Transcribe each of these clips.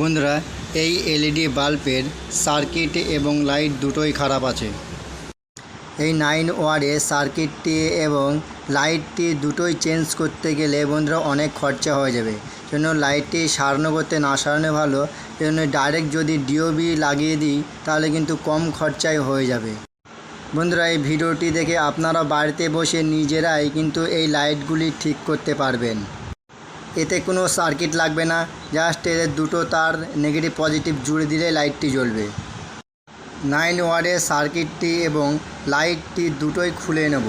বন্ধুরা, এই এলইডি বাল্বের সার্কিট এবং লাইট দুটোই খারাপ আছে। এই 9 ওয়াটের সার্কিটটি এবং লাইটটি দুটোই চেঞ্জ করতে গেলে বন্ধুরা অনেক খরচা হয়ে যাবে। জন্য লাইটটি সারানো করতে না সারানো ভালো। জন্য ডাইরেক্ট যদি ডিওবি লাগিয়ে দিই তাহলে কিন্তু কম খরচায় হয়ে যাবে। বন্ধুরা, এই ভিডিওটি দেখে আপনারা বাড়িতে বসে নিজেরাই কিন্তু এই লাইটগুলি ঠিক করতে পারবেন। এতে কোনো সার্কিট লাগবে না, জাস্ট এর দুটো তার নেগেটিভ পজিটিভ জুড়ে দিলে লাইটটি জ্বলবে। 9 ওয়াটের সার্কিটটি এবং লাইটটি দুটোই খুলে নেব।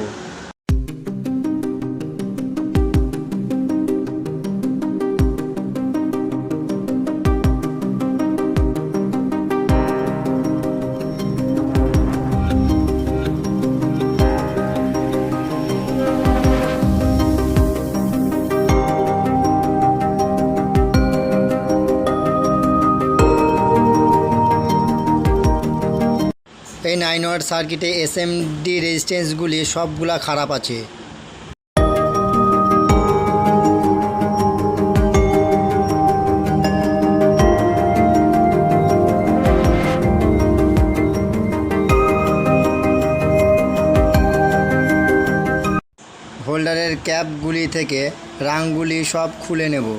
এই 9 ওয়াট সার্কিটে এসএমডি রেজিস্ট্যান্সগুলি সবগুলা খারাপ আছে। হোল্ডারের ক্যাপগুলি থেকে রাংগুলি সব খুলে নেব।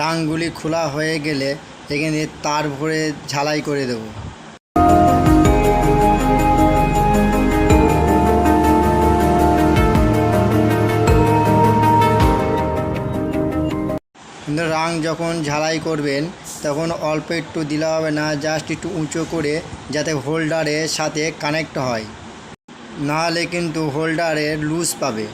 রাংগুলি খোলা হয়ে গেলে এখানে তার ভরে ঝালাই করে দেব। কিন্তু রাং যখন ঝালাই করবেন তখন অল্প একটু দিলে হবে না, জাস্ট একটু উঁচু করে যাতে হোল্ডারের সাথে কানেক্ট হয়, নাহলে কিন্তু হোল্ডারের লুজ পাবে।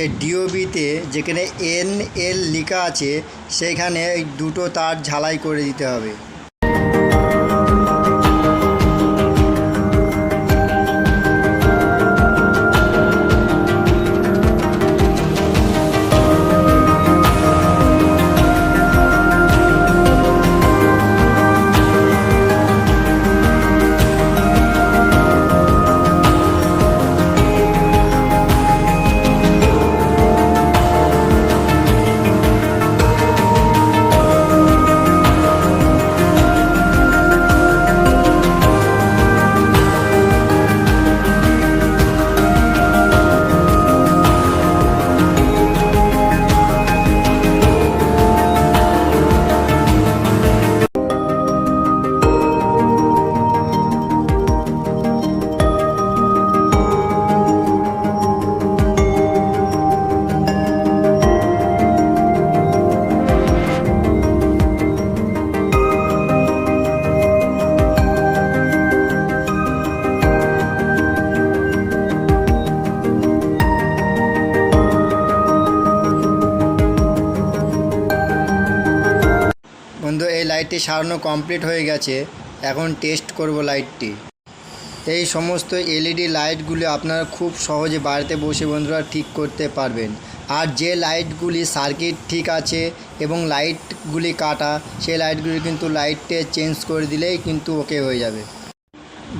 এই ডিওবিতে যেখানে NL লেখা আছে সেখানে এই দুটো তার ঝালাই করে দিতে হবে। বন্ধু, এই লাইটটি সারানো কমপ্লিট হয়ে গেছে। এখন টেস্ট করব লাইটটি। এই সমস্ত এলইডি লাইটগুলি আপনারা খুব সহজে বাড়িতে বসে বন্ধুরা ঠিক করতে পারবেন। আর যে লাইটগুলি সার্কিট ঠিক আছে এবং লাইটগুলি কাটা, সেই লাইটগুলি কিন্তু লাইটে চেঞ্জ করে দিলেই কিন্তু ওকে হয়ে যাবে।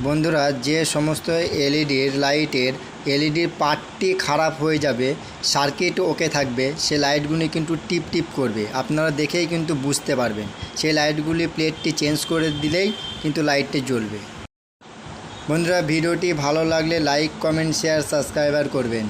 বন্ধুরা, যে সমস্ত এলইডির পার্টটি খারাপ হয়ে যাবে, সার্কিট ওকে থাকবে, সে লাইটগুলি কিন্তু টিপ টিপ করবে, আপনারা দেখেই কিন্তু বুঝতে পারবেন। সেই লাইটগুলি প্লেটটি চেঞ্জ করে দিলেই কিন্তু লাইটটি জ্বলবে। বন্ধুরা, ভিডিওটি ভালো লাগলে লাইক, কমেন্ট, শেয়ার, সাবস্ক্রাইব করবেন।